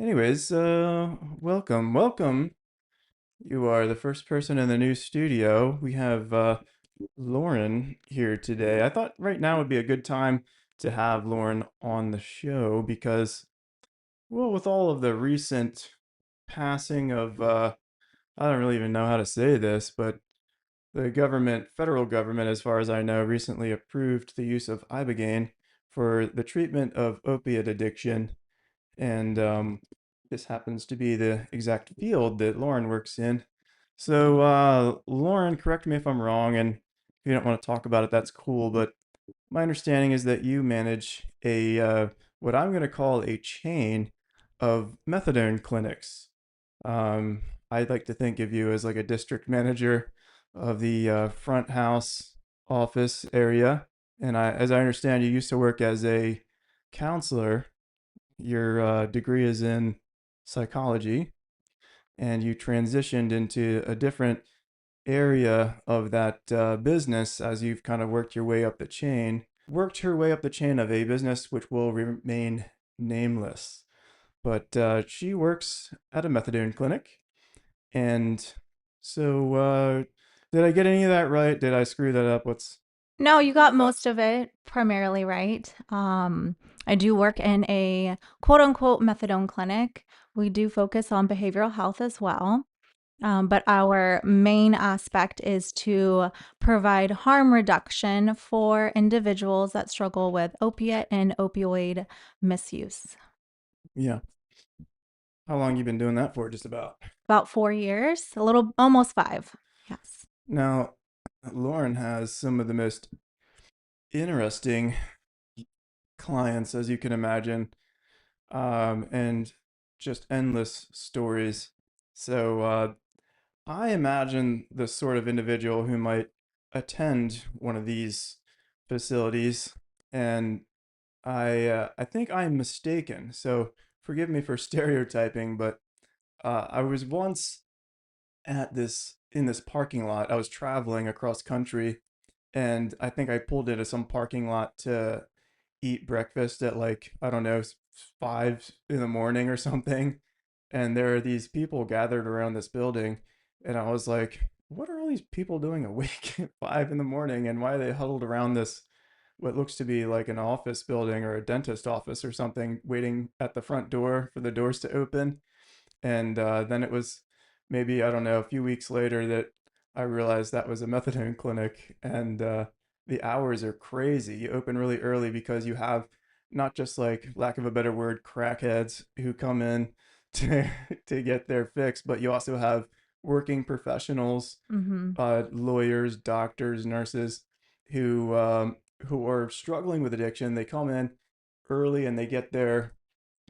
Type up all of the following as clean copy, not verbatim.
Anyways, welcome. You are the first person in the new studio. We have Lauren here today. I thought right now would be a good time to have Lauren on the show because, well, with all of the recent passing of, I don't really even know how to say this, but the government, federal government, as far as I know, recently approved the use of Ibogaine for the treatment of opiate addiction. And this happens to be the exact field that Lauren works in. So, Lauren, correct me if I'm wrong, and if you don't want to talk about it, that's cool. But my understanding is that you manage a what I'm going to call a chain of methadone clinics. Um, I'd like to think of you as like a district manager of the front house office area. And as I understand, you used to work as a counselor. Your degree is in psychology, and you transitioned into a different area of that business as you've kind of worked your way up the chain, worked your way up the chain of a business which will remain nameless. But she works at a methadone clinic. And so, did I get any of that right? Did I screw that up? No, you got most of it primarily right. I do work in a quote unquote methadone clinic. We do focus on behavioral health as well. But our main aspect is to provide harm reduction for individuals that struggle with opiate and opioid misuse. Yeah. How long you been doing that for? Just about. About 4 years, a little, almost five. Yes. Now, Lauren has some of the most interesting clients, as you can imagine, and just endless stories. So I imagine the sort of individual who might attend one of these facilities, and I think I'm mistaken. So forgive me for stereotyping, but I was once at this in this parking lot. I was traveling across country, and I think I pulled into some parking lot to eat breakfast at like, I don't know, 5 in the morning or something. And there are these people gathered around this building. And I was like, what are all these people doing awake at 5 in the morning? And why are they huddled around this, what looks to be like an office building or a dentist office or something, waiting at the front door for the doors to open? And then it was maybe, I don't know, a few weeks later that I realized that was a methadone clinic. And the hours are crazy. You open really early because you have not just, like, lack of a better word, crackheads who come in to to get their fix, but you also have working professionals, Mm-hmm. lawyers, doctors, nurses who are struggling with addiction. They come in early and they get their,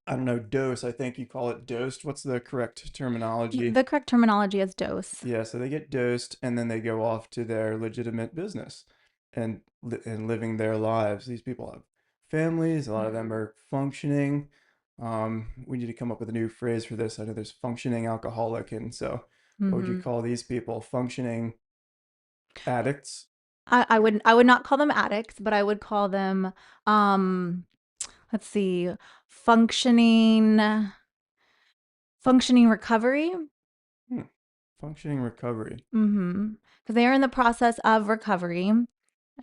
I don't know, dose. I think you call it dosed. What's the correct terminology? The correct terminology is dose. Yeah, so they get dosed and then they go off to their legitimate business and living their lives. These people have families. A lot of them are functioning. We need to come up with a new phrase for this. I know there's functioning alcoholic, and so what would you Mm-hmm. call these people? Functioning addicts? I would not call them addicts, but I would call them um let's see, functioning recovery. Hmm. Functioning recovery. Mm-hmm. Because they are in the process of recovery.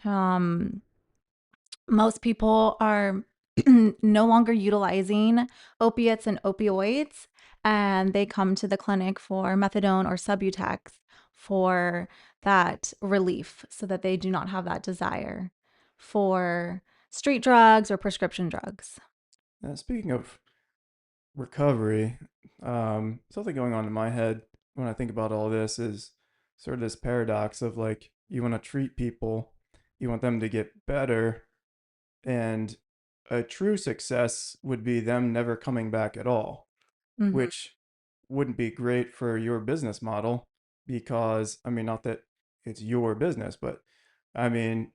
Um, most people are no longer utilizing opiates and opioids, and they come to the clinic for methadone or Subutex for that relief so that they do not have that desire for street drugs or prescription drugs. Speaking of recovery, something going on in my head when I think about all this is sort of this paradox of, like, you want to treat people, you want them to get better, and a true success would be them never coming back at all, Mm-hmm. which wouldn't be great for your business model because, I mean, not that it's your business, but I mean,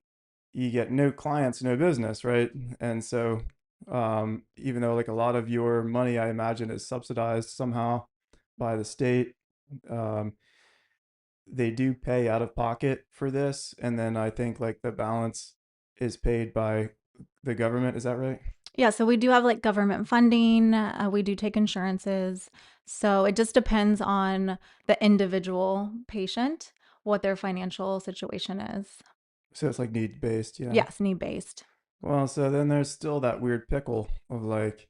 you get no clients, no business, right? And so, even though like a lot of your money, I imagine, is subsidized somehow by the state, um, they do pay out of pocket for this, and then I think like the balance is paid by the government. Is that right? Yeah, so we do have like government funding. We do take insurances. So it just depends on the individual patient, what their financial situation is. So it's like need based, yeah. Yes, need based. Well, so then there's still that weird pickle of like,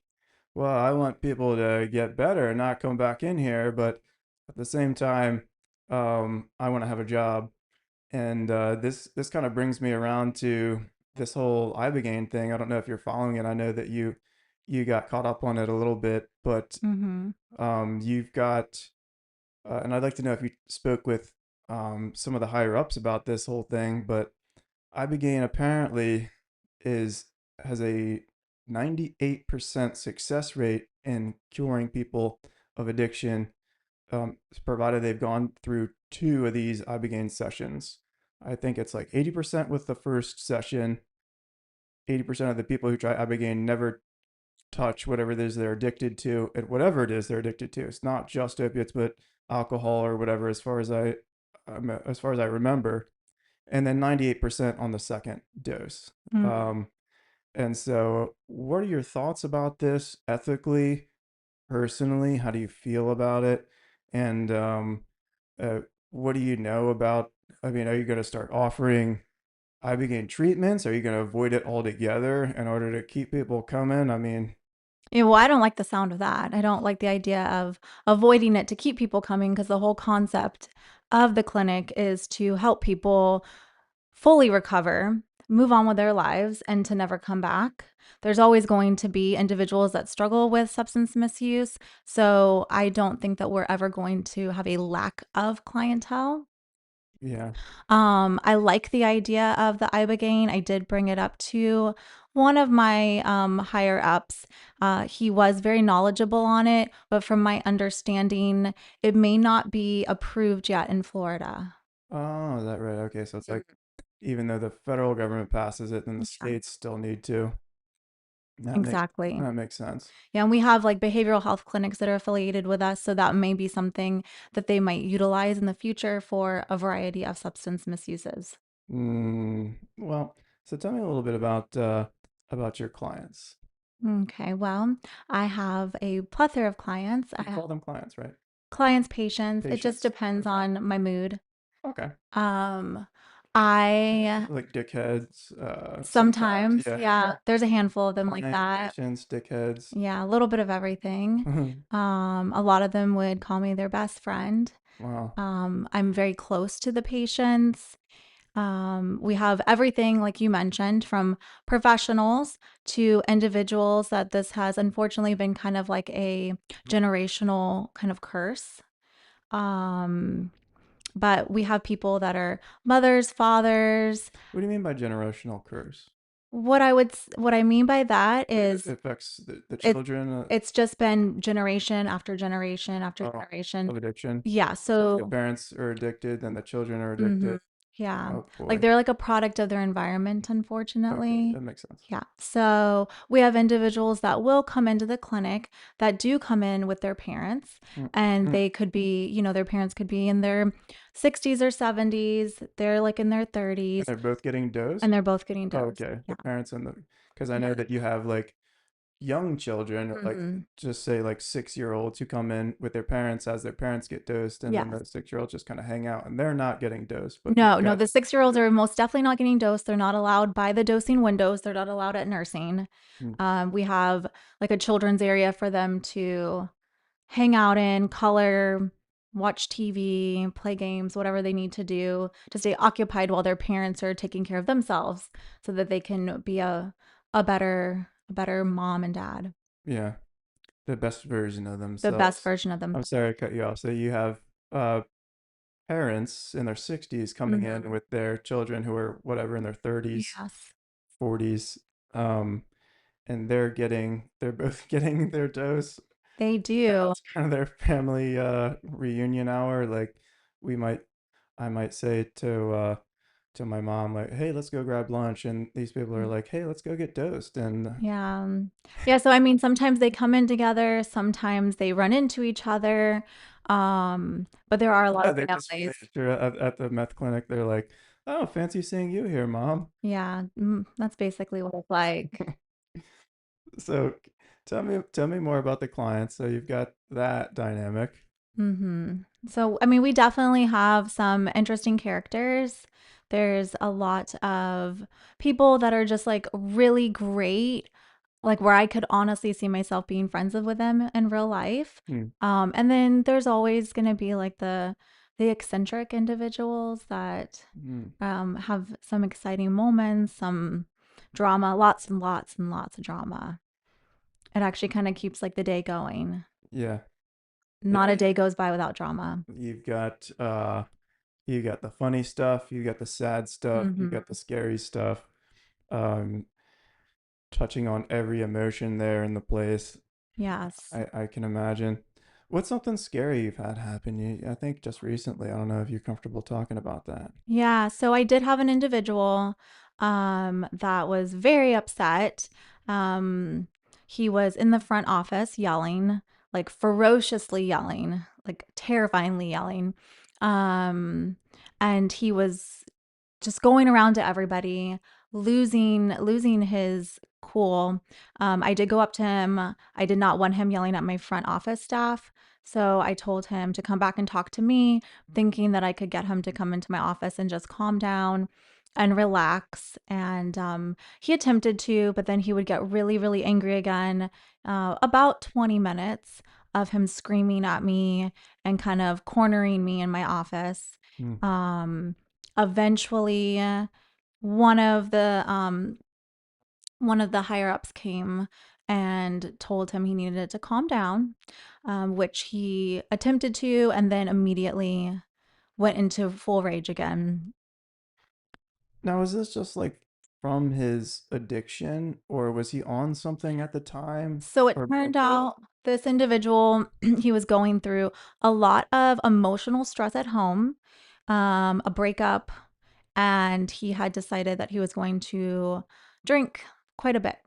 well, I want people to get better and not come back in here, but at the same time, I want to have a job. And this kind of brings me around to this whole Ibogaine thing. I don't know if you're following it. I know that you got caught up on it a little bit, but Mm-hmm. you've got, and I'd like to know if you spoke with some of the higher ups about this whole thing. But Ibogaine apparently is has a 98% success rate in curing people of addiction, provided they've gone through two of these Ibogaine sessions. I think it's like 80% with the first session. 80% of the people who try Ibogaine never touch whatever it is they're addicted to, and whatever it is they're addicted to. It's not just opiates, but alcohol or whatever, as far as I remember. And then 98% on the second dose. Mm. Um, and so, what are your thoughts about this ethically, personally? How do you feel about it? And uh, what do you know about? I mean, are you going to start offering Ibogaine treatments? Are you going to avoid it altogether in order to keep people coming? I mean, Yeah, well, I don't like the sound of that. I don't like the idea of avoiding it to keep people coming because the whole concept of the clinic is to help people fully recover, move on with their lives, and to never come back. There's always going to be individuals that struggle with substance misuse. So I don't think that we're ever going to have a lack of clientele. yeah. I like the idea of the Ibogaine. I did bring it up to one of my higher ups. He was very knowledgeable on it, but from my understanding, it may not be approved yet in Florida. Oh, is that right? Okay, so it's like Mhm. even though the federal government passes it, then the Yeah, states still need to. That make exactly. that makes sense. Yeah, and we have like behavioral health clinics that are affiliated with us, so that may be something that they might utilize in the future for a variety of substance misuses. Well, so tell me a little bit about your clients. Okay, well, I have a plethora of clients. I You have call them clients, right? clients, patients. It just Patients. depends Okay. on my mood. Okay. Um, I Like dickheads, sometimes. sometimes, Yeah. yeah, there's a handful of them like Clients, that. patients, dickheads. Yeah, a little bit of everything. A lot of them would call me their best friend. Wow. I'm very close to the patients. We have everything, like you mentioned, from professionals to individuals that this has unfortunately been kind of like a generational kind of curse. Um, but we have people that are mothers, fathers. What do you mean by generational curse? What I mean by that Like is it affects the it children it's just been generation after generation after oh, generation. of addiction. Yeah, The so parents are addicted, then the children are mhm. addicted. Yeah. Oh Like boy. they're like a product of their environment, Okay, unfortunately. that makes sense. Yeah. So we have individuals that will come into the clinic that do come in with their parents, and Mm. they could be, their parents could be in their 60s or 70s. They're like in their And 30s, they're both getting and dosed? they're both getting Oh, dosed. okay. Yeah. The parents and the because I know Yeah. that you have like young children, like Hmm. just say like 6 year olds who come in with their parents as their parents get dosed, and then Yes. the 6 year olds just kind of hang out and they're not getting dosed, but you've No, no, got the 6-year-olds are most definitely not getting dosed. They're not allowed by the dosing windows. They're not allowed at nursing. mm, We have like a children's area for them to hang out in, color, watch TV, play games, whatever they need to do to stay occupied while their parents are taking care of themselves so that they can be a better mom and dad, yeah, the best version of the best themselves. version of I'm themselves. sorry to cut you off. So you have uh parents in their 60s coming in Hmm. with their children who are whatever in their 30s, Yes, 40s, um, and they're both getting their dose. they And do. that's kind of their family reunion hour. Like we might, I might say to my mom like, "Hey, let's go grab lunch," and these people are like, "Hey, let's go get dosed." And Yeah. Yeah, so I mean sometimes they come in together, sometimes they run into each other. But there are a lot yeah, of they're just families. sure at the meth clinic. They're like, "Oh, fancy seeing you here, mom." Yeah, that's basically what it's like. So tell me more about the clients. So you've got that dynamic. So, I mean, we definitely have some interesting characters. There's a lot of people that are just like really great, like where I could honestly see myself being friends with them in real life. Hmm. And then there's always going to be like the eccentric individuals that Hmm. have some exciting moments, some drama, lots and lots and lots of drama. It actually kind of keeps like the day going. Yeah. Not a day goes by without drama. You've got you got the funny stuff, you got the sad stuff, you Hmm. got the scary stuff. Um, touching on every emotion there in the place. Yes. I can imagine. What's something scary you've had happen? I think just recently. I don't know if you're comfortable talking about that. Yeah. So I did have an individual that was very upset. Um, he was in the front office yelling, like ferociously yelling, like terrifyingly yelling. Um, and he was just going around to everybody, losing his cool. I did go up to him. I did not want him yelling at my front office staff. So I told him to come back and talk to me, thinking that I could get him to come into my office and just calm down and relax. And he attempted to, but then he would get really, really angry again. About 20 minutes of him screaming at me and kind of cornering me in my office. Hmm. Um, Eventually, one of the um, one of the higher ups came and told him he needed to calm down, which he attempted to, and then immediately went into full rage again. Now, is this just like from his addiction, or was he on something at the time? So it Or turned out this individual, he was going through a lot of emotional stress at home, a breakup, and he had decided that he was going to drink quite a bit.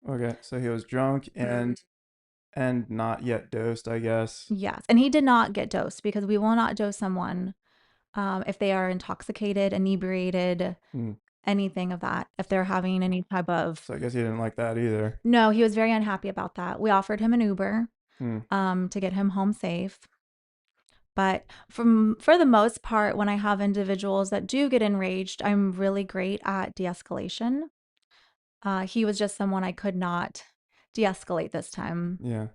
okay, so he was drunk and not yet dosed, I guess. Yes. And he did not get dosed because we will not dose someone if they are intoxicated, inebriated, Hmm. anything of that. If they're having any type of. So I guess he didn't like that either. No, he was very unhappy about that. We offered him an Uber Hmm. to get him home safe. But for the most part, when I have individuals that do get enraged, I'm really great at de-escalation. He was just someone I could not de-escalate this time. Yeah.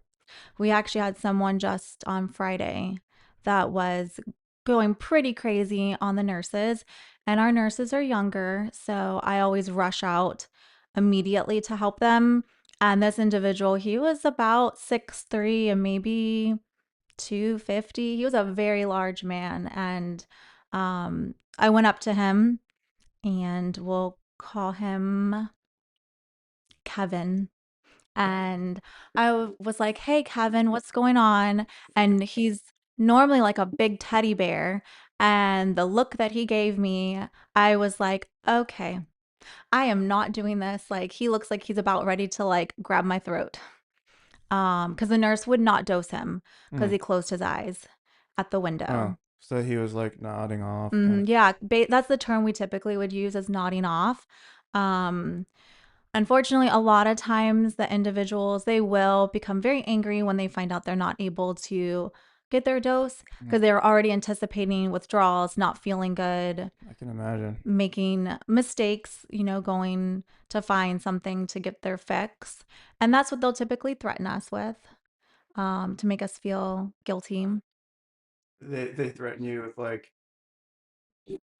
We actually had someone just on Friday that was going pretty crazy on the nurses, and our nurses are younger, so I always rush out immediately to help them. And this individual, he was about 6'3" and maybe 250. He was a very large man, and I went up to him, and we'll call him Kevin. And I was like, "Hey, Kevin, what's going on?" And he's normally like a big teddy bear. And the look that he gave me, I was like, "Okay, I am not doing this." Like, he looks like he's about ready to like grab my throat. Because the nurse would not dose him because Hmm. he closed his eyes at the Oh, window. so he was like nodding off, kind of. Yeah, that's the term we typically would use as nodding off. Um, Unfortunately, a lot of times the individuals, they will become very angry when they find out they're not able to get their dose Hmm. because they're already anticipating withdrawals, not feeling good, I can imagine. making mistakes, going to find something to get their fix. And that's what they'll typically threaten us with, to make us feel guilty. They threaten you with like,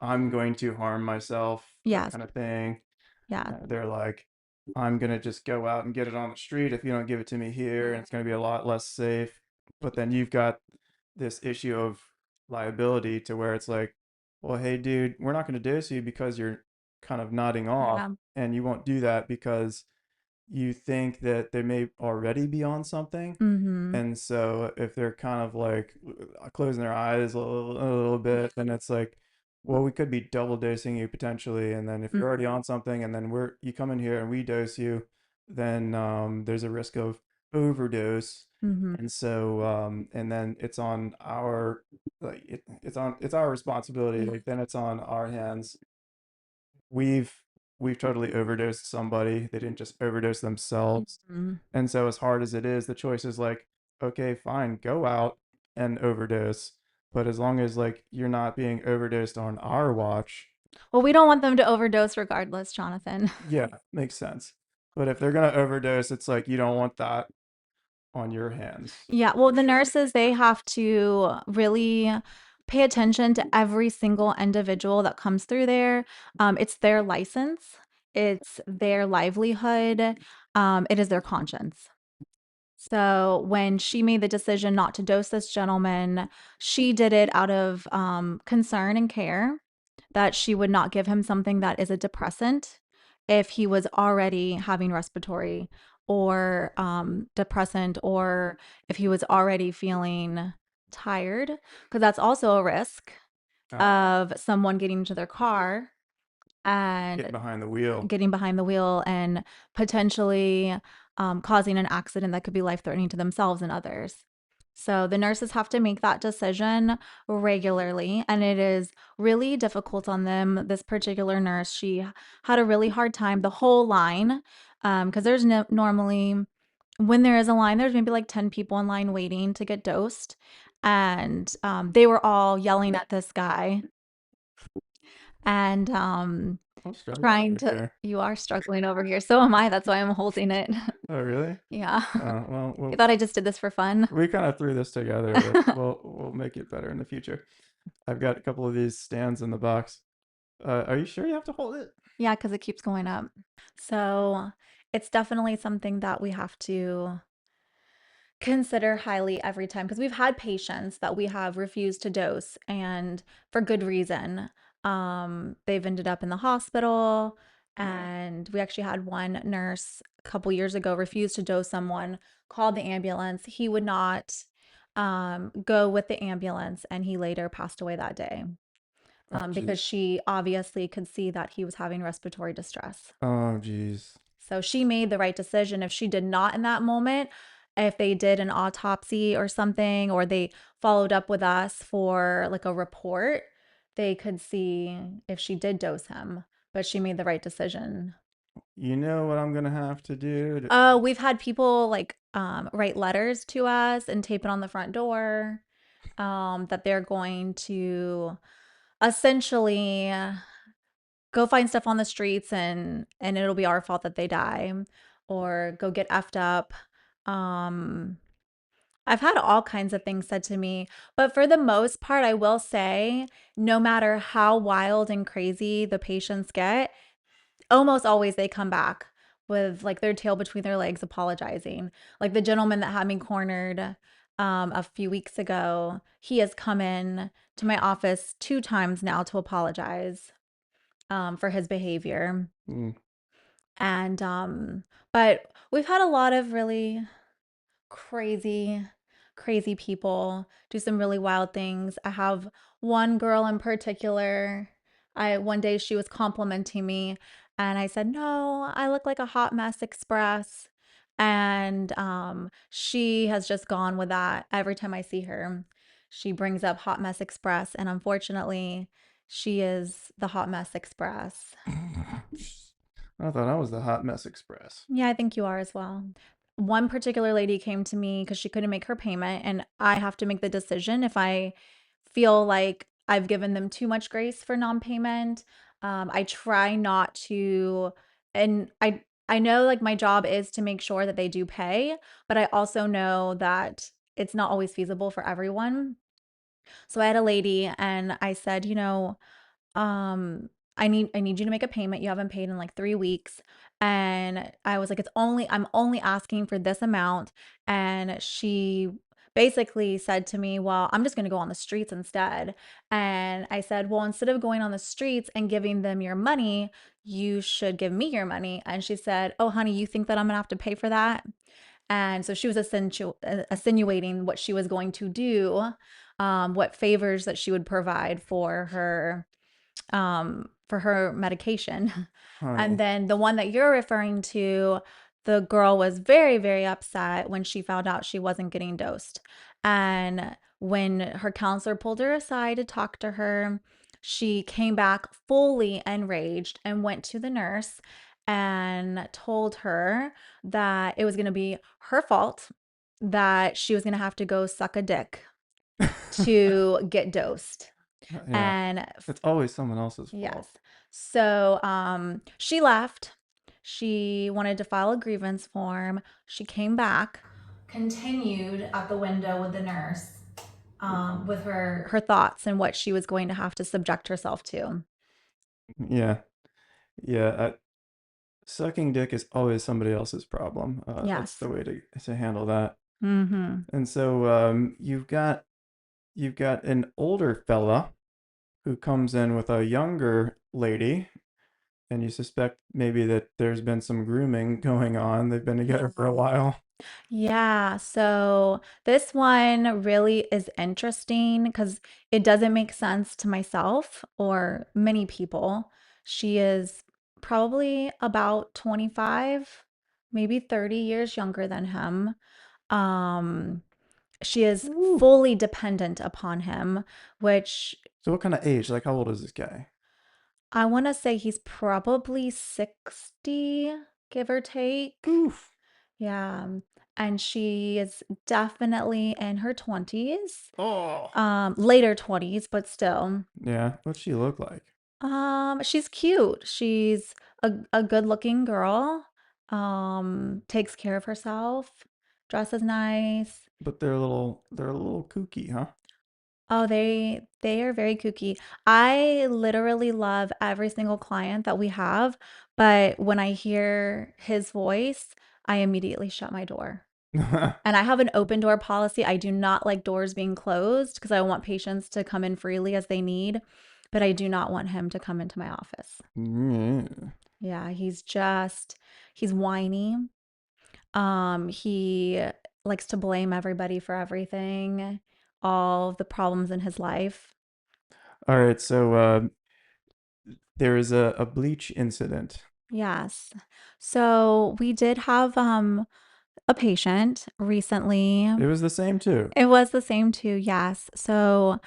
I'm going to harm myself, that Yes. kind of thing. Yeah. They're like, I'm gonna just go out and get it on the street if you don't give it to me here, and it's gonna be a lot less safe. But then you've got this issue of liability to where it's like, well, hey, dude, we're not gonna dose you because you're kind of nodding off, Yeah. and you won't do that because you think that they may already be on something. Mm-hmm. And so if they're kind of like closing their eyes a little bit, then it's like, well, we could be double dosing you potentially. And then if you're already on something and then you come in here and we dose you, then there's a risk of overdose. Mm-hmm. And so and then it's on our like it's our responsibility. Like then it's on our hands. We've we've totally overdosed somebody. They didn't just overdose themselves. Mhm. And so, as hard as it is, the choice is like, okay, fine, go out and overdose. But as long as like you're not being overdosed on our watch, Well, we don't want them to overdose regardless, Jonathan. yeah, makes sense. But if they're gonna overdose, it's like you don't want that on your hands Yeah, well, for the sure. nurses, they have to really pay attention to every single individual that comes through there. It's their license, it's their livelihood, it is their conscience. So when she made the decision not to dose this gentleman, she did it out of concern and care that she would not give him something that is a depressant if he was already having respiratory or depressant, or if he was already feeling tired, because that's also a risk Uh, of someone getting into their car Getting and behind the wheel. getting behind the wheel and potentially causing an accident that could be life threatening to themselves and others. So the nurses have to make that decision regularly, and it is really difficult on them. This particular nurse, she had a really hard time, the whole line, because there's no, normally, when there is a line, there's maybe like 10 people in line waiting to get dosed. And they were all yelling at this guy and I'm struggling trying over to, here. you are struggling over here. So am I. That's why I'm holding it. Oh, really? Yeah. You Well, thought I just did this for fun? we kind of threw this together, but we'll make it better in the future. I've got a couple of these stands in the box. Are you sure you have to hold it? Yeah, because it keeps going up. So it's definitely something that we have to consider highly every time, because we've had patients that we have refused to dose and for good reason. They've ended up in the hospital, and we actually had one nurse a couple years ago refuse to dose someone, called the ambulance. He would not go with the ambulance, and he later passed away that day, Oh, because jeez. she obviously could see that he was having respiratory distress. Oh, jeez. So she made the right decision. If she did not in that moment, if they did an autopsy or something, or they followed up with us for like a report, they could see if she did dose him. But she made the right decision. You know what I'm gonna have to do? We've had people like write letters to us and tape it on the front door, that they're going to essentially go find stuff on the streets, and it'll be our fault that they die, or go get effed up. Um, I've had all kinds of things said to me, but for the most part, I will say, no matter how wild and crazy the patients get, almost always they come back with like their tail between their legs apologizing. Like the gentleman that had me cornered a few weeks ago, he has come in to my office 2 times now to apologize for his behavior. Mm, And but we've had a lot of really crazy, crazy people do some really wild things. I have one girl in particular. I one day she was complimenting me, and I said, "No, I look like a hot mess express." And she has just gone with that every time I see her. She brings up Hot Mess Express, and unfortunately, she is the Hot Mess Express. I thought I was the Hot Mess Express. Yeah, I think you are as well. One particular lady came to me because she couldn't make her payment, and I have to make the decision if I feel like I've given them too much grace for non-payment. I try not to, and I know like my job is to make sure that they do pay, but I also know that it's not always feasible for everyone. So I had a lady, and I said, um, I need you to make a payment. You haven't paid in like 3 weeks. And I was like, I'm only asking for this amount. And she basically said to me, "Well, I'm just going to go on the streets instead." And I said, "Well, instead of going on the streets and giving them your money, you should give me your money." And she said, "Oh, honey, you think that I'm going to have to pay for that?" And so she was insinuating what she was going to do, what favors that she would provide for her medication. And Honey. then the one that you're referring to, the girl was very, very upset when she found out she wasn't getting dosed. And when her counselor pulled her aside to talk to her, she came back fully enraged and went to the nurse and told her that it was going to be her fault, that she was going to have to go suck a dick to get dosed. Yeah. And It's always someone else's yes. fault. So she left. She wanted to file a grievance form. She came back, continued at the window with the nurse, with her thoughts and what she was going to have to subject herself to. Yeah. Yeah. Sucking dick is always somebody else's problem. That's Yes. the way to handle that. Mm-hmm. And so you've got an older fella who comes in with a younger lady, and you suspect maybe that there's been some grooming going on. They've been together for a while. Yeah, so this one really is interesting because it doesn't make sense to myself or many people. She is probably about 25, maybe 30 years younger than him. Um, she is Ooh. fully dependent upon him, which So what kind of age? Like how old is this guy? I want to say he's probably 60, give or take. Oof. Yeah. And she is definitely in her 20s, Oh. later 20s, but still. Yeah. What's she look like? She's cute. She's a good-looking girl. Takes care of herself, dresses nice. But they're a little kooky, huh? Oh, they are very kooky. I literally love every single client that we have, but when I hear his voice, I immediately shut my door. And I have an open door policy. I do not like doors being closed because I want patients to come in freely as they need, but I do not want him to come into my office. Yeah. Yeah, he's whiny. He likes to blame everybody for everything, all the problems in his life. All right. So there is a bleach incident. Yes. So we did have a patient recently. It was the same too. It was the same too, yes. So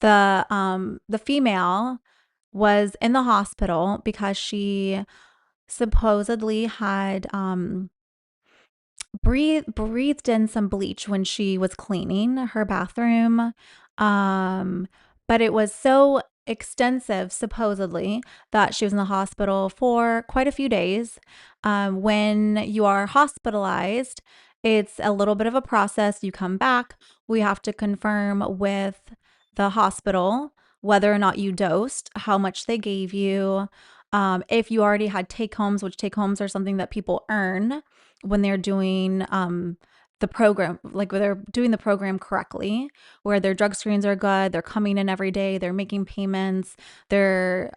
the female was in the hospital because she supposedly had breathed in some bleach when she was cleaning her bathroom. Um, but it was so extensive, supposedly, that she was in the hospital for quite a few days. When you are hospitalized, it's a little bit of a process. You come back, we have to confirm with the hospital whether or not you dosed, how much they gave you. If you already had take homes, which take homes are something that people earn when they're doing the program, like where they're doing the program correctly, where their drug screens are good, they're coming in every day, they're making payments, they're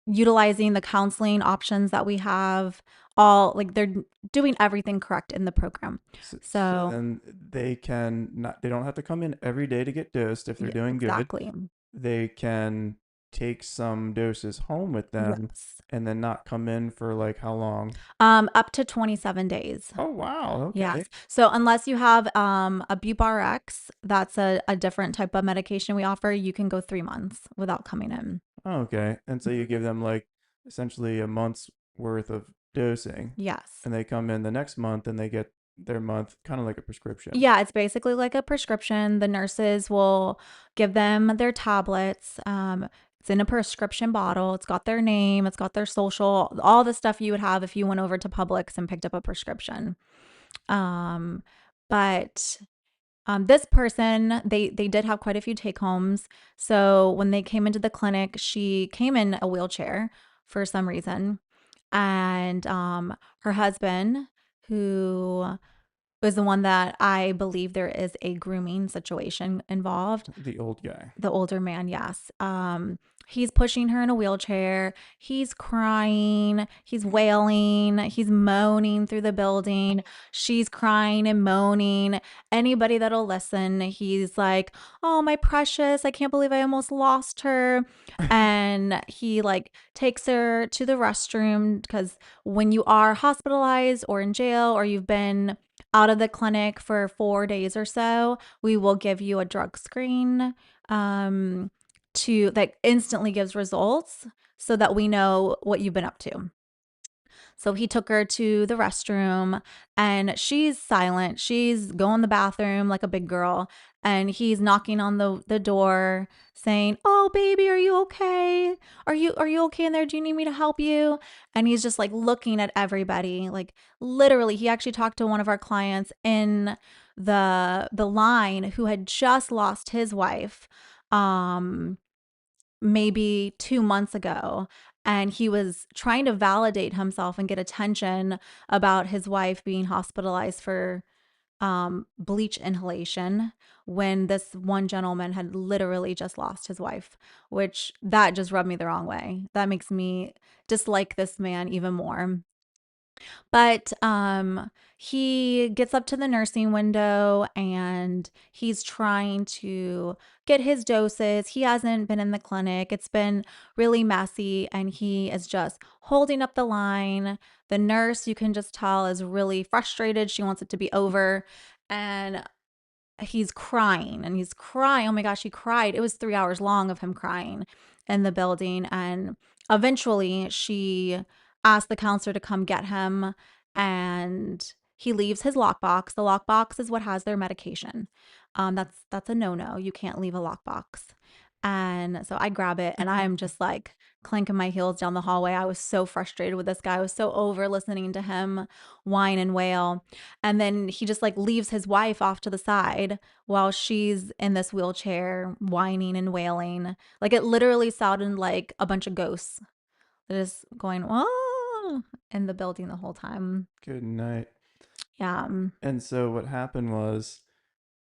utilizing the counseling options that we have, all like they're doing everything correct in the program. So So, then they don't have to come in every day to get dosed if they're yeah, doing good. exactly. They can take some doses home with them Yes. and then not come in for like how long? Up to 27 days. Oh wow, okay. Yes. So unless you have a BUPRX, that's a different type of medication we offer, you can go 3 months without coming in. Okay. And so you give them like essentially a month's worth of dosing Yes. and they come in the next month and they get their month kind of like a prescription. Yeah, it's basically like a prescription. The nurses will give them their tablets. It's in a prescription bottle. It's got their name, it's got their social, all the stuff you would have if you went over to Publix and picked up a prescription. Um, but this person, they did have quite a few take homes. So when they came into the clinic, she came in a wheelchair for some reason, and her husband, who was the one that I believe there is a grooming situation involved. The old guy. The older man, yes. He's pushing her in a wheelchair. He's crying. He's wailing. He's moaning through the building. She's crying and moaning. Anybody that'll listen, he's like, "Oh, my precious, I can't believe I almost lost her." And he like takes her to the restroom because when you are hospitalized or in jail or you've been out of the clinic for 4 days or so, we will give you a drug screen. Um, that instantly gives results so that we know what you've been up to. So he took her to the restroom and she's silent. She's going to the bathroom like a big girl. And he's knocking on the door saying, "Oh, baby, are you okay? Are you okay in there? Do you need me to help you?" And he's just like looking at everybody. Like literally, he actually talked to one of our clients in the line who had just lost his wife. Maybe 2 months ago. And he was trying to validate himself and get attention about his wife being hospitalized for bleach inhalation when this one gentleman had literally just lost his wife, which that just rubbed me the wrong way. That makes me dislike this man even more. But he gets up to the nursing window and he's trying to get his doses. He hasn't been in the clinic. It's been really messy and he is just holding up the line. The nurse, you can just tell, is really frustrated. She wants it to be over. And he's crying and he's crying. Oh my gosh, he cried. It was 3 hours long of him crying in the building. And eventually she asked the counselor to come get him and he leaves his lockbox. The lockbox is what has their medication. That's a no-no. You can't leave a lockbox. And so I grab it and I'm just like clanking my heels down the hallway. I was so frustrated with this guy. I was so over listening to him whine and wail. And then he just like leaves his wife off to the side while she's in this wheelchair whining and wailing. Like it literally sounded like a bunch of ghosts just going, "Oh," in the building the whole time. Good night. Yeah. And so what happened was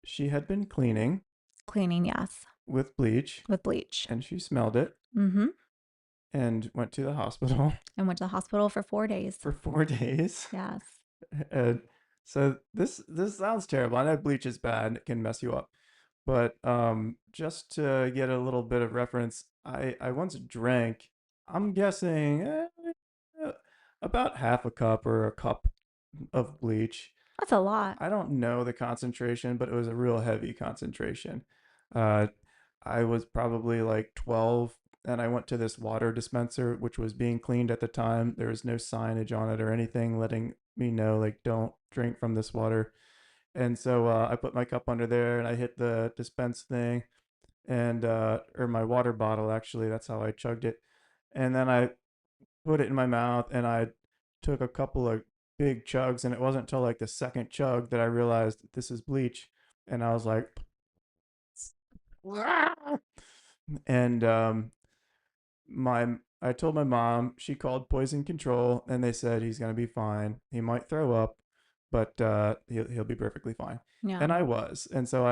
she had been cleaning Cleaning, yes, with bleach with bleach. and she smelled it Mm-hmm. and went to the hospital And went to the hospital for 4 days. for 4 days. Yes. And so this sounds terrible. I know bleach is bad and it can mess you up. But just to get a little bit of reference, I once drank, I'm guessing about half a cup or a cup of bleach. That's a lot. I don't know the concentration, but it was a real heavy concentration. Uh, I was probably like 12 and I went to this water dispenser, which was being cleaned at the time. There was no signage on it or anything letting me know, like, don't drink from this water. And so I put my cup under there and I hit the dispense thing and, or my water bottle, actually. That's how I chugged it. And then I put it in my mouth and I took a couple of big chugs. And it wasn't until like the second chug that I realized this is bleach. And I was like, and my I told my mom. She called poison control, and they said he's gonna be fine. He might throw up, but he'll be perfectly fine. Yeah. And I was, and so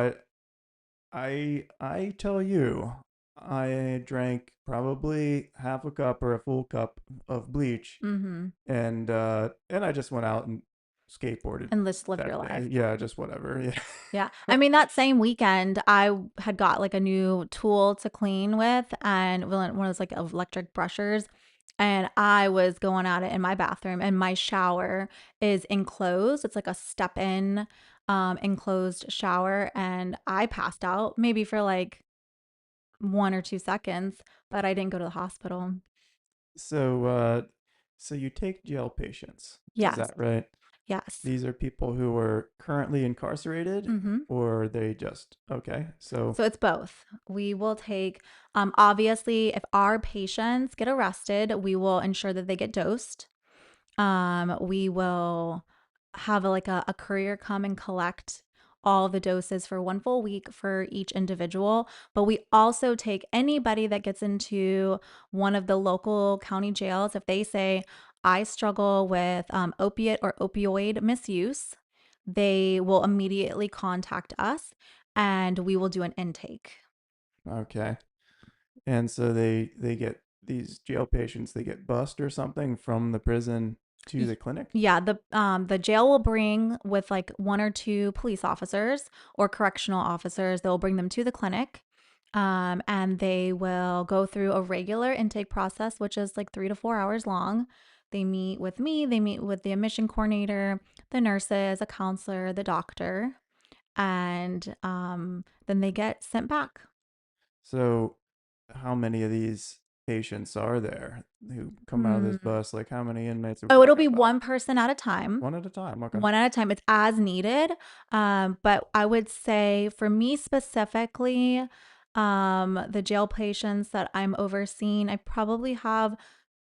I tell you, I drank probably half a cup or a full cup of bleach, Mm-hmm. and I just went out and skateboarded And just live your that day. life. Yeah, just whatever. Yeah. Yeah. I mean, that same weekend, I had got like a new tool to clean with and one of those like electric brushers. And I was going at it in my bathroom, and my shower is enclosed. It's like a step in, enclosed shower. And I passed out maybe for like 1 or 2 seconds, but I didn't go to the hospital. So so you take jail patients, is Yes. that right? Yes. These are people who are currently incarcerated, Mm-hmm. or they just okay. So So it's both. We will take, obviously, if our patients get arrested, we will ensure that they get dosed. We will have a courier come and collect all the doses for 1 full week for each individual. But we also take anybody that gets into one of the local county jails. If they say, "I struggle with opiate or opioid misuse," they will immediately contact us and we will do an intake. okay. And so they get these jail patients, they get bused or something from the prison to Y- the clinic? Yeah, the jail will bring with like 1 or 2 police officers or correctional officers. They'll bring them to the clinic, and they will go through a regular intake process, which is like 3 to 4 hours long. They meet with me. They meet with the admission coordinator, the nurses, a counselor, the doctor, and then they get sent back. So how many of these patients are there who come out of this Hmm. bus? Like, how many inmates are we Oh, it'll talking be about? one person at a time. One at a time. Okay. One at a time. It's as needed. But I would say for me specifically, the jail patients that I'm overseeing, I probably have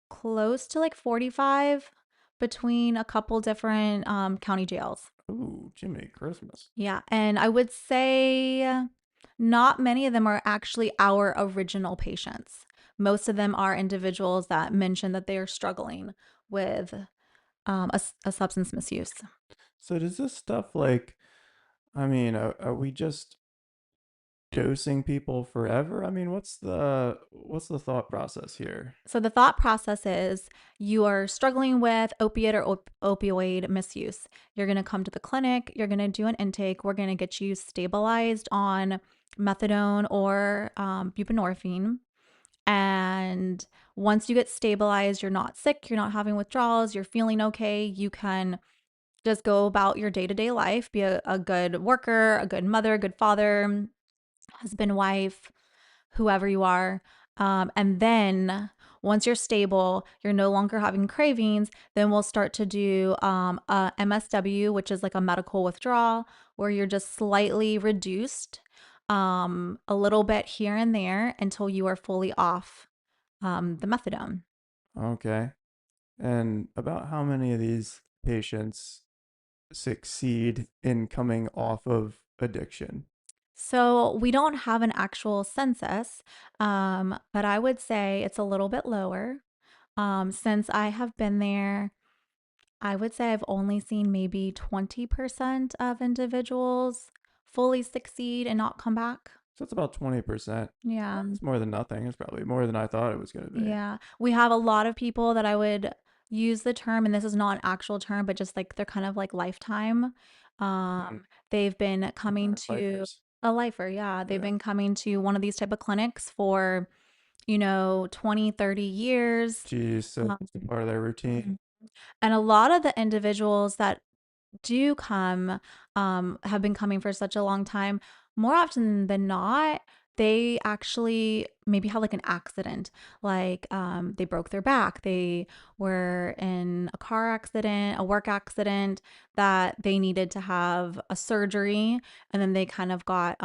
close to like 45 between a couple different county jails. Ooh, Jiminy Christmas. Yeah. And I would say not many of them are actually our original patients. Most of them are individuals that mention that they are struggling with a substance misuse. So does this stuff like, I mean, are we just dosing people forever? I mean, what's the thought process here? So the thought process is you are struggling with opiate or opioid misuse. You're going to come to the clinic, you're going to do an intake, we're going to get you stabilized on methadone or buprenorphine. And once you get stabilized, you're not sick, you're not having withdrawals, you're feeling okay, you can just go about your day to day life, be a good worker, a good mother, a good father, husband, wife, whoever you are. And then once you're stable, you're no longer having cravings, then we'll start to do a MSW, which is like a medical withdrawal, where you're just slightly reduced a little bit here and there until you are fully off the methadone. Okay. And about how many of these patients succeed in coming off of addiction? So we don't have an actual census, but I would say it's a little bit lower. Since I have been there, I would say I've only seen maybe 20% of individuals fully succeed and not come back. So it's about 20%. Yeah. That's more than nothing. It's probably more than I thought it was going to be. Yeah. We have a lot of people that I would use the term, and this is not an actual term, but just like they're kind of like lifetime. Mm, They've been coming or to lifers. a lifer. Yeah. They've Yeah. been coming to one of these type of clinics for, 20, 30 years. Geez, so Um, it's a part of their routine. mhm. And a lot of the individuals that do come, have been coming for such a long time, more often than not, they actually maybe had like an accident. Like they broke their back, they were in a car accident, a work accident that they needed to have a surgery, and then they kind of got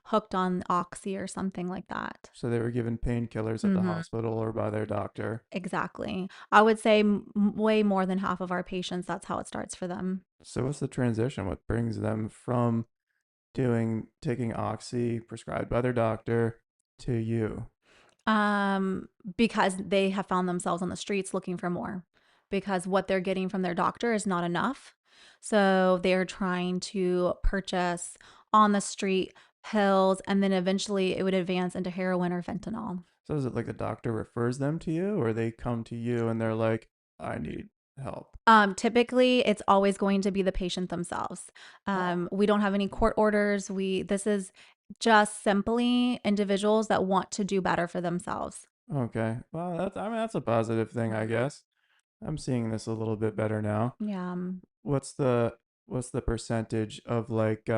hooked on oxy or something like that. So they were given painkillers at the Hmm. hospital or by their doctor. Exactly. I would say way more than half of our patients, that's how it starts for them. So what's the transition? What brings them from taking oxy prescribed by their doctor to you? Um, because they have found themselves on the streets looking for more because what they're getting from their doctor is not enough. So they're trying to purchase on the street pills, and then eventually it would advance into heroin or fentanyl. So is it like the doctor refers them to you, or they come to you and they're like, I need help? Typically, it's always going to be the patient themselves. Oh, We don't have any court orders. This is just simply individuals that want to do better for themselves. okay. Well, that's a positive thing, I Mhm. guess. I'm seeing this a little bit better now. Yeah. What's the percentage of like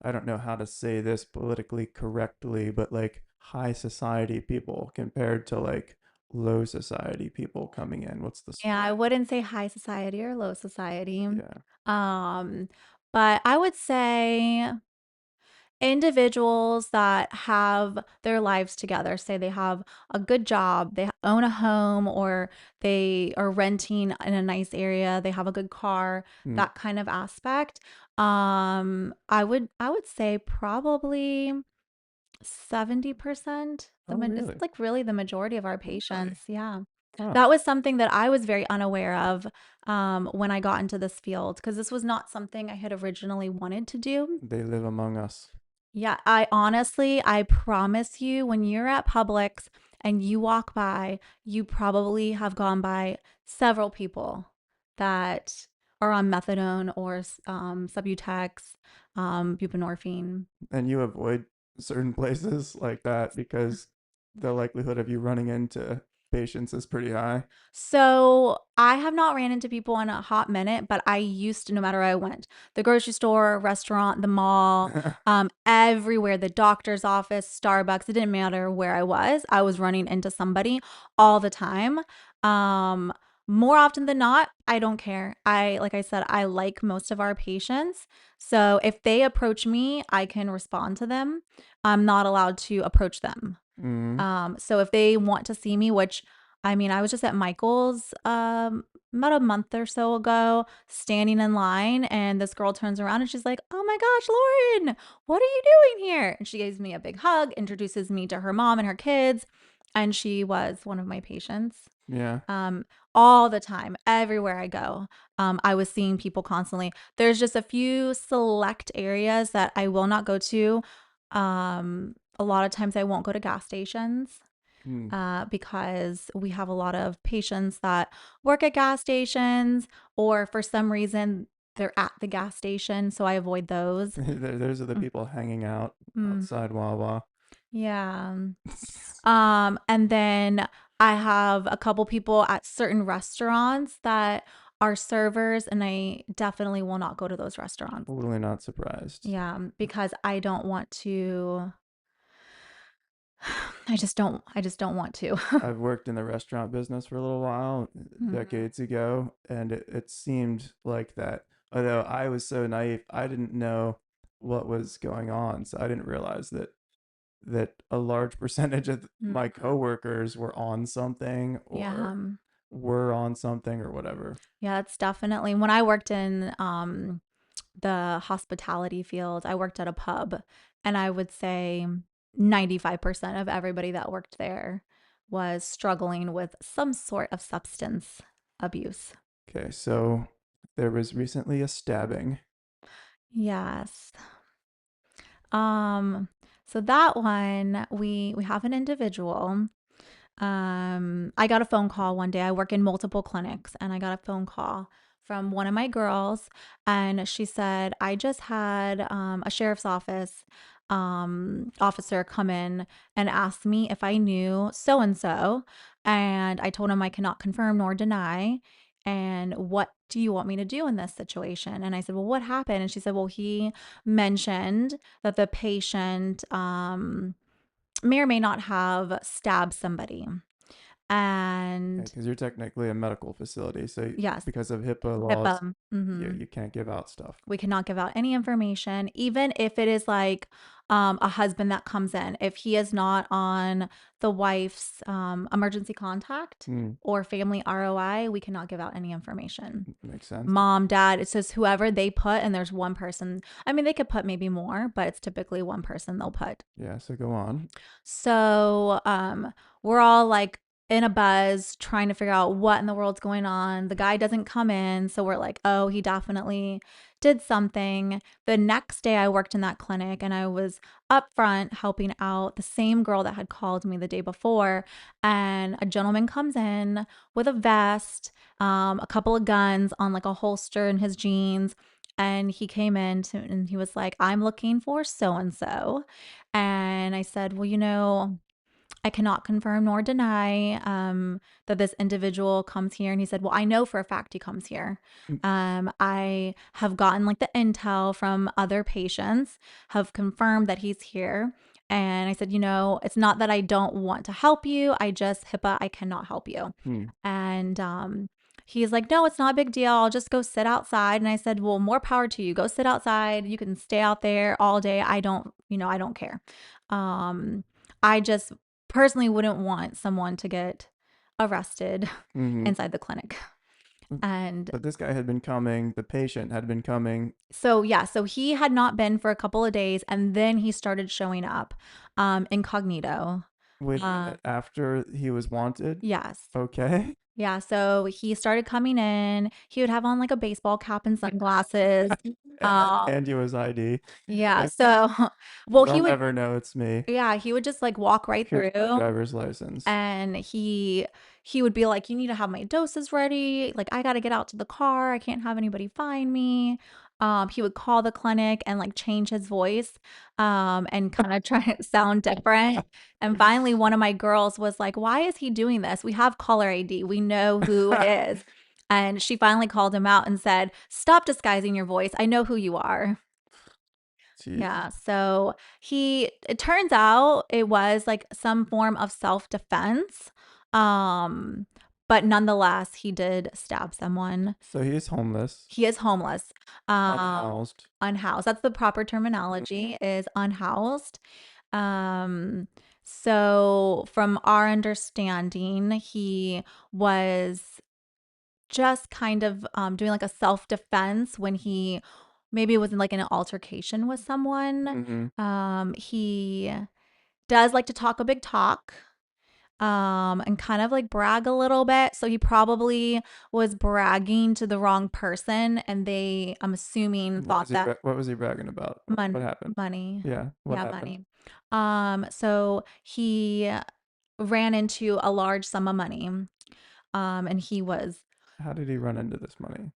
I don't know how to say this politically correctly, but like high society people compared to like low society people coming in? What's the Yeah, I split? wouldn't say high society or low society. Yeah. Um, but I would say individuals that have their lives together, say they have a good job, they own a home, or they are renting in a nice area, they have a good car, Hmm. that kind of aspect. I would say probably 70%. Oh, It's really? like really the majority of our Really? patients. Yeah. Huh. That was something that I was very unaware of when I got into this field because this was not something I had originally wanted to do. They live among us. Yeah, I honestly, I promise you, when you're at Publix and you walk by, you probably have gone by several people that are on methadone or Subutex, buprenorphine. And you avoid certain places like that because the likelihood of you running into patients is pretty high. So I have not ran into people in a hot minute, but I used to, no matter where I went, the grocery store, restaurant, the mall, everywhere, the doctor's office, Starbucks, it didn't matter where I was running into somebody all the time. Um, More often than not, I don't care. Like I said, I like most of our patients. So if they approach me, I can respond to them. I'm not allowed to approach them. Mm. So if they want to see me, which I mean, I was just at Michael's about a month or so ago, standing in line, and this girl turns around and she's like, "Oh my gosh, Lauren, what are you doing here?" And she gives me a big hug, introduces me to her mom and her kids, and she was one of my patients. Yeah. Um, all the time, everywhere I go. I was seeing people constantly. There's just a few select areas that I will not go to. A lot of times I won't go to gas stations Mm. because we have a lot of patients that work at gas stations or for some reason they're at the gas station. So I avoid those. Those are the people hanging out Mm, outside Wawa. yeah. And then I have a couple people at certain restaurants that are servers, and I definitely will not go to those restaurants. Totally not surprised. Yeah, because I don't want to. I just don't want to. I've worked in the restaurant business for a little while, Mhm. decades ago, and it seemed like that. Although I was so naive, I didn't know what was going on, so I didn't realize that a large percentage of my Mhm. coworkers were on something Yeah. or were on something or whatever. Yeah, it's definitely when I worked in the hospitality field, I worked at a pub, and I would say 95% of everybody that worked there was struggling with some sort of substance abuse. Okay, so there was recently a stabbing. Yes. Um, so that one we have an individual. I got a phone call one day. I work in multiple clinics, and I got a phone call from one of my girls, and she said, "I just had a sheriff's office officer come in and ask me if I knew so and so, and I told him I cannot confirm nor deny. And what do you want me to do in this situation?" And I said, "Well, what happened?" And she said, "Well, he mentioned that the patient may or may not have stabbed somebody." Okay, And because you're technically a medical facility, so yes, because of HIPAA laws, HIPAA. you can't give out stuff. We cannot give out any information, even if it is like a husband that comes in. If he is not on the wife's emergency contact Hmm, or family ROI, we cannot give out any information. makes sense. Mom, dad, it says whoever they put, and there's one person. I mean, they could put maybe more, but it's typically one person they'll put. Yeah, so go on. So, we're all like in a buzz trying to figure out what in the world's going on. The guy doesn't come in, so we're like, "Oh, he definitely did something." The next day I worked in that clinic and I was up front helping out the same girl that had called me the day before, and a gentleman comes in with a vest, a couple of guns on like a holster in his jeans, and he came in and he was like, "I'm looking for so and so." And I said, "Well, I cannot confirm nor deny that this individual comes here." And he said, "Well, I know for a fact he comes here. Mm, I have gotten like the intel from other patients, have confirmed that he's here." And I said, "It's not that I don't want to help you. I just, HIPAA, I cannot help you." hmm, And he's like, "No, it's not a big deal. I'll just go sit outside." And I said, "Well, more power to you. Go sit outside. You can stay out there all day. I don't care." Um, I just personally wouldn't want someone to get arrested hmm. inside the clinic. And But this guy had been coming, the patient had been coming. so, yeah, so he had not been for a couple of days, and then he started showing up incognito. Wait a Uh, minute, after he was wanted? yes. Okay. Yeah, so he started coming in. He would have on like a baseball cap and sunglasses. And Um, you was ID. yeah, Like, so well, they'll never know it's me. he would just like walk right Here's my through. driver's license. And he would be like, "You need to have my doses ready. Like, I got to get out to the car. I can't have anybody find me." He would call the clinic and like change his voice and kind of try to sound different. And finally, one of my girls was like, "Why is he doing this? We have caller ID. We know who it is." And she finally called him out and said, "Stop disguising your voice. I know who you are." Jeez. Yeah. So it turns out it was like some form of self defense. Um, but nonetheless, he did stab someone. So he's homeless, He is homeless, um, unhoused. unhoused. That's the proper terminology is unhoused. Um, so from our understanding, he was just kind of doing like a self defense when he maybe was in like an altercation with someone. Mm-hmm. He does like to talk a big talk and kind of like brag a little bit. So he probably was bragging to the wrong person, and they, I'm assuming, thought that What was he bragging about? money, What happened? money, Yeah, what yeah, happened? money. So he ran into a large sum of money, and he was How did he run into this money?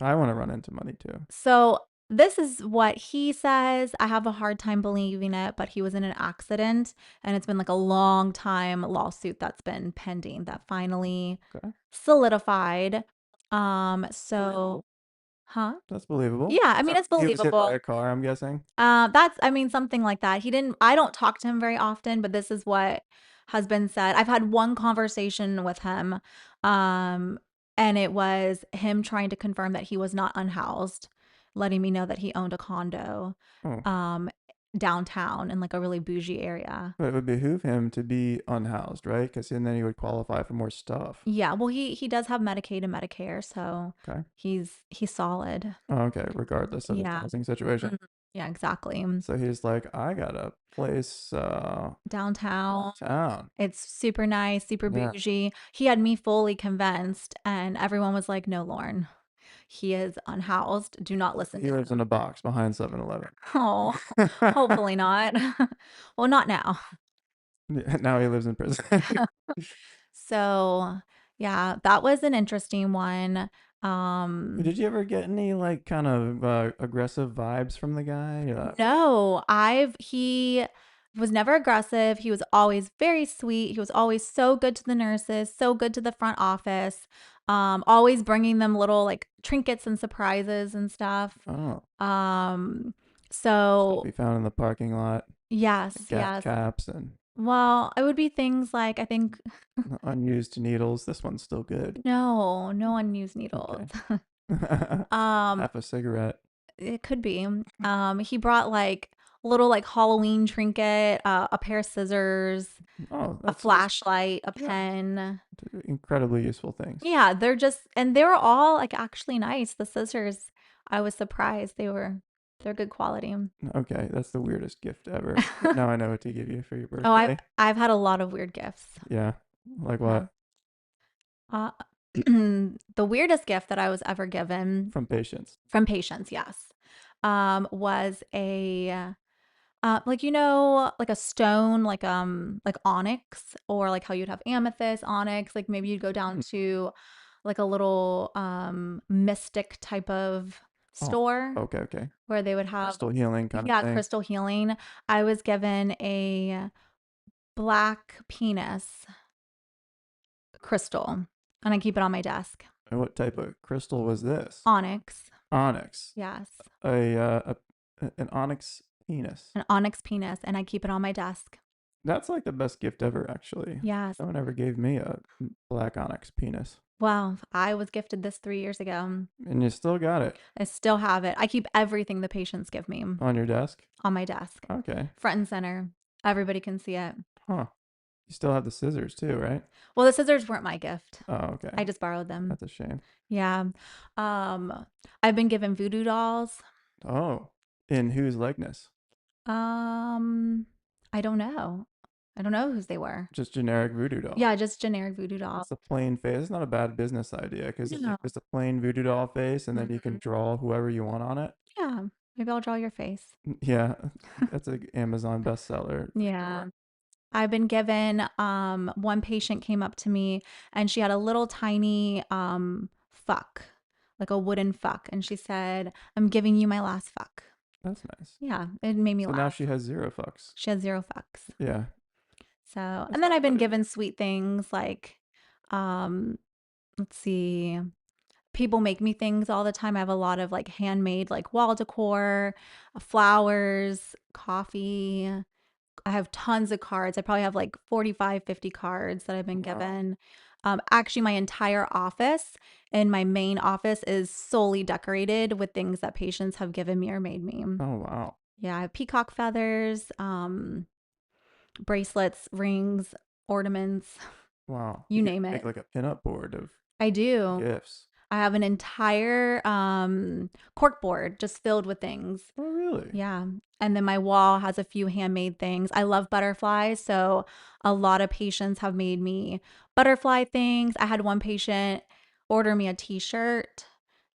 I want to run into money too. so. This is what he says. I have a hard time believing it, but he was in an accident, and it's been like a long time lawsuit that's been pending that finally Okay, solidified. believable. Huh? That's believable. Yeah, I mean, So it's he was hit by believable. a car, I'm guessing. I mean, something like that. I don't talk to him very often, but this is what has been said. I've had one conversation with him, um, and it was him trying to confirm that he was not unhoused, letting me know that he owned a condo, Oh, um, downtown in like a really bougie area. but it would behoove him to be unhoused, right? Because then he would qualify for more stuff. Yeah, well, he does have Medicaid and Medicare, so Okay. he's solid. Oh, okay, regardless of his Yeah. housing situation. Mhm. Yeah, exactly. So he's like, I got a place Downtown. downtown. It's super nice, super Yeah. bougie. He had me fully convinced, and everyone was like, "No, Lauren, he is unhoused. Do not listen He to lives in him." a box behind 7-Eleven. Oh, hopefully not. Well, not now. Now he lives in prison. So, yeah, that was an interesting one. Um, Did you ever get any like kind of aggressive vibes from the guy? no, he was never aggressive. He was always very sweet. He was always so good to the nurses, so good to the front office. Always bringing them little like trinkets and surprises and stuff. Oh, Um, stuff so he found in the parking lot, yes, gas yes. caps and Well, it would be things like I think unused needles. This one's still good. no, no unused needles. Okay. um, Half a cigarette. it could be. He brought like little like Halloween trinket, a pair of scissors, Oh, a that's just flashlight, a yeah, pen. incredibly useful things. Yeah, and they were all like actually nice. The scissors, I was surprised. They're good quality. Okay, that's the weirdest gift ever. Now I know what to give you for your Oh, birthday. I've had a lot of weird gifts. Yeah. Like Yeah. what? Uh, the weirdest gift that I was ever given From patients. from patients, yes, was a like like a stone, like onyx, or like how you'd have amethyst, onyx. Like maybe you'd go down Hmm. to like a little mystic type of Oh, store okay, okay. where they would have Crystal healing kind of yeah thing. crystal healing. I was given a black penis crystal, and I keep it on my desk. And what type of crystal was this? Onyx, Onyx. yes, An onyx penis. an onyx penis, and I keep it on my desk. That's like the best gift ever, actually. Yes. No one ever gave me a black onyx penis. Well, I was gifted this 3 years ago. And you still got it I still have it. I keep everything the patients give me on your desk? on my desk, Okay. front and center. Everybody can see it. Huh. You still have the scissors too, right? Well, the scissors weren't my gift. Oh, okay. I just borrowed them. That's a shame. Yeah. Um, I've been given voodoo dolls. Oh, in whose likeness? Um, I don't know. I don't know whose they were. Just generic voodoo doll. Yeah, just generic voodoo dolls. It's a plain face. It's not a bad business idea because it's No. just a plain voodoo doll face, and then you can Mhm. draw whoever you want on it. Yeah. Maybe I'll draw your face. Yeah, that's an Amazon bestseller for Yeah. sure. I've been given one patient came up to me and she had a little tiny fuck like a wooden fuck. And she said, I'm giving you my last fuck. That's nice. Yeah, it made me So now laugh. she has zero fucks. She had zero fucks. Yeah, So, that's and then probably I've been what it given is. sweet things like, um, let's see, people make me things all the time. I have a lot of like handmade, like wall decor, flowers, coffee. I have tons of cards. I probably have like 45, 50 cards that I've been Wow. given. Actually, my entire office in my main office is solely decorated with things that patients have given me or made me. Oh wow. Yeah, I have peacock feathers, bracelets, rings, ornaments, Wow. you You could name make it. like a pinup board of I do. gifts. I have an entire cork board just filled with things. Oh really? Yeah. And then my wall has a few handmade things. I love butterflies. So a lot of patients have made me butterfly things. I had one patient order me a t shirt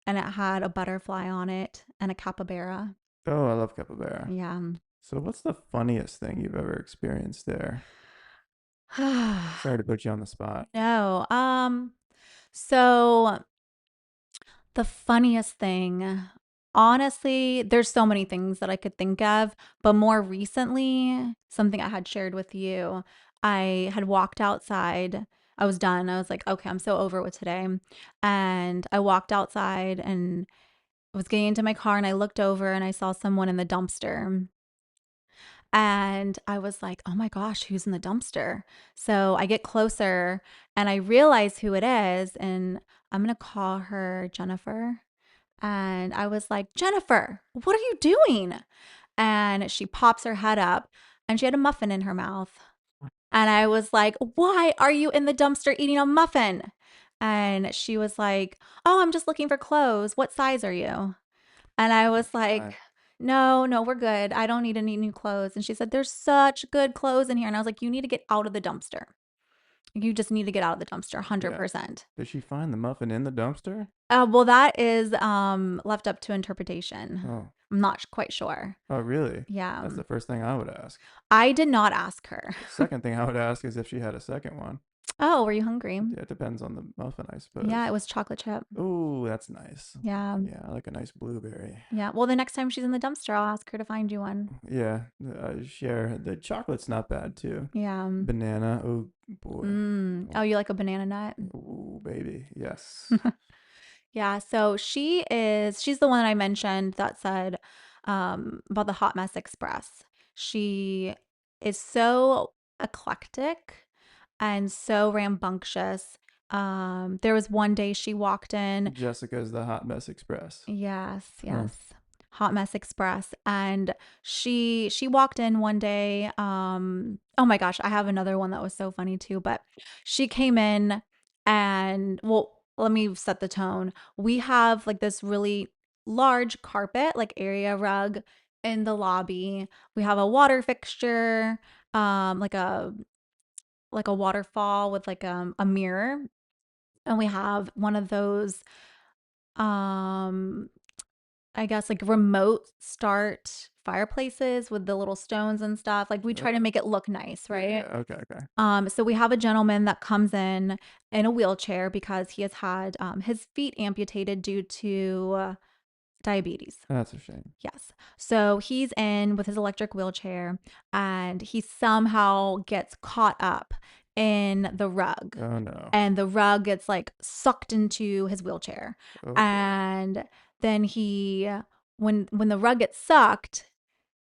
and it had a butterfly on it and a capybara. Oh, I love capybara. Yeah. So what's the funniest thing you've ever experienced there? Sorry to put you on the spot. No. So the funniest thing, honestly, there's so many things that I could think of, but more recently, something I had shared with you, I had walked outside. I was done. I was like, okay, I'm so over with today. And I walked outside and I was getting into my car and I looked over and I saw someone in the dumpster. And I was like, oh my gosh, who's in the dumpster? So I get closer and I realize who it is. And I'm going to call her Jennifer. And I was like, Jennifer, what are you doing? And she pops her head up and she had a muffin in her mouth. And I was like, why are you in the dumpster eating a muffin? And she was like, oh, I'm just looking for clothes. What size are you? And I Oh was like, my. no, no, we're good. I don't need any new clothes. And she said, there's such good clothes in here. And I was like, you need to get out of the dumpster. You just need to get out of the dumpster, Yeah. 100%. Did she find the muffin in the dumpster? Well, that is left up to interpretation. Oh. I'm not quite sure. Oh really? Yeah. That's the first thing I would ask. I did not ask her. The second thing I would ask is if she had a second one. Oh, were you hungry? Yeah, it depends on the muffin, I Yeah, it suppose. was chocolate chip. Oh, that's nice. Yeah. Yeah, I like a nice blueberry. Yeah. Well, the next time she's in the dumpster, I'll ask her to find you one. Yeah, share. The chocolate's not bad too. Yeah. Banana. Oh boy. Oh, you like a banana nut? Oh baby. Yes. Yeah, so she's the one I mentioned that said about the Hot Mess Express. She is so eclectic and so rambunctious. There was one day she walked in. Jessica's the Hot Mess Express. Yes, Huh. yes. Hot Mess Express. And she walked in one day. Oh my gosh, I have another one that was so funny too, but she came in and well, let me set the tone. We have like this really large carpet, like area rug in the lobby. We have a water fixture, like a waterfall with like a mirror. And we have one of those um I guess, like, remote start fireplaces with the little stones and stuff, like, we try to Uh, make it look nice, yeah, right? yeah. Okay, okay. So we have a gentleman that comes in a wheelchair because he has had, his feet amputated due to diabetes. That's a shame. Yes. So he's in with his electric wheelchair, and he somehow gets caught up in the rug, Oh no. and the rug gets, like, sucked into his wheelchair, Oh boy. and then he when the rug gets sucked,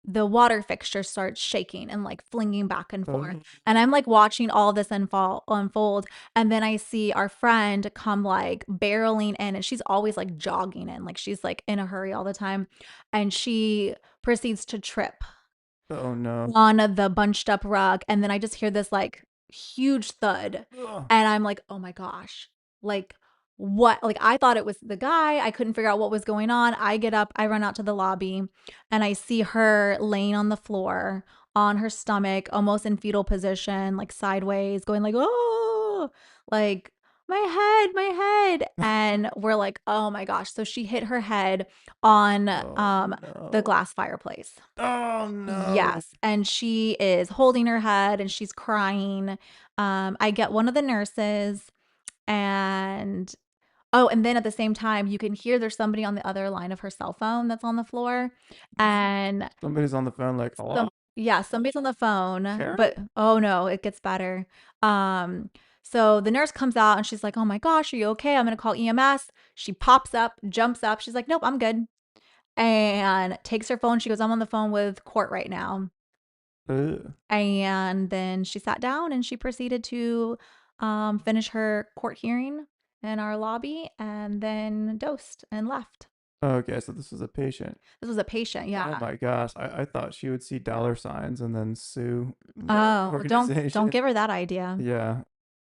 the water fixture starts shaking and like flinging back and forth. Oh. And I'm like watching all this unfold. And then I see our friend come like barreling in, and she's always like jogging in, like she's like in a hurry all the time. And she proceeds to trip Oh no. on the bunched up rug. And then I just hear this like huge thud. Ugh. And I'm like, oh my gosh, like, what? Like, I thought it was the guy. I couldn't figure out what was going on. I get up, I run out to the lobby, and I see her laying on the floor on her stomach, almost in fetal position, like sideways, going like, oh, like, my head. And we're like, oh my gosh. So she hit her head on Oh the no. glass fireplace. Oh no. Yes, and she is holding her head and she's crying. I get one of the nurses and Oh, and then at the same time, you can hear there's somebody on the other line of her cell phone that's on the floor, and Somebody's on the phone like, some hello? yeah, somebody's on the phone, Karen? but oh no, it gets better. Um, so the nurse comes out and she's like, "Oh my gosh, are you okay? I'm gonna call EMS." She pops up, jumps up. She's like, "Nope, I'm good." And takes her phone. She goes, "I'm on the phone with court right now." Ugh. And then she sat down and she proceeded to finish her court hearing in our lobby and then dosed and left. Okay, so this was a patient. This was a patient, Oh yeah. my gosh, I thought she would see dollar signs and then sue the Oh, well, don't organization. give her that idea. Yeah,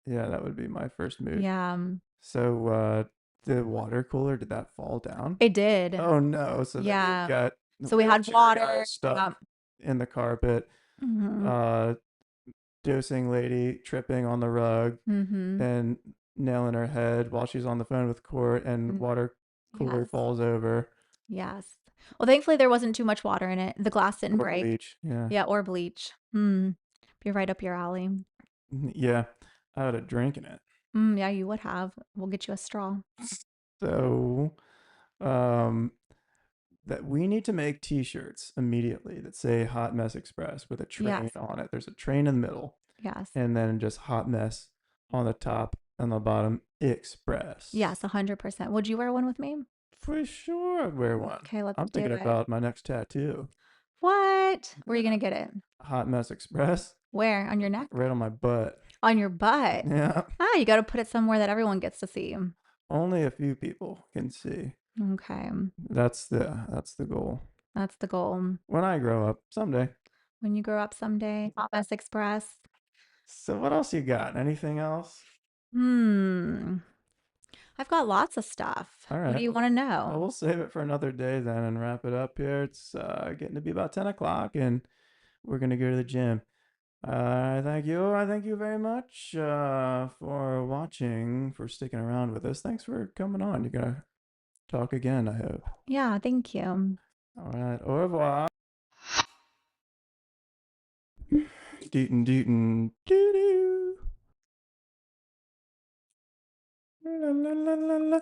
yeah, that would be my first move. Yeah, So, the water cooler, did that fall down? it did. Oh no, so then you've Yeah. got the So we had wheelchair guy water. stuck in the carpet, Mhm. uh, dosing lady tripping on the rug Mhm. and nailing her head while she's on the phone with court, and Mm, water cooler yes. falls over. Yes. Well, thankfully there wasn't too much water in it. The glass didn't Or break. bleach, yeah. Yeah, or bleach. Hmm. Be right up your alley. Yeah, I had a drink in it. Yeah, you would have. We'll get you a straw. So, um, that we need to make T-shirts immediately that say "Hot Mess Express" with a train Yes. on it. There's a train in the middle, Yes. and then just "Hot Mess" on the top and the bottom. Express. Yes, 100%. Would you wear one with me? For sure, I'd wear one. Okay, let's I'm do thinking it. about my next tattoo. What? Where are you Yeah. gonna get it? Hot Mess Express, Where? On your neck? right on my butt. On your butt? Yeah. Ah, you got to put it somewhere that everyone gets to see. Only a few people can see. Okay, That's the goal. that's the goal. When I grow up, someday. When you grow up someday, Hot Mess Express. So what else you got? Anything else? Hmm. I've got lots of stuff. All What do right. you want to Well, know? we'll save it for another day then and wrap it up here. It's getting to be about 10 o'clock and we're going to go to the gym. Thank you. I thank you very much for watching, for sticking around with us. Thanks for coming on. You're going to talk again, I hope. Yeah, thank you. All right. Au revoir. Dootin' dootin' doo doo. La la la la la.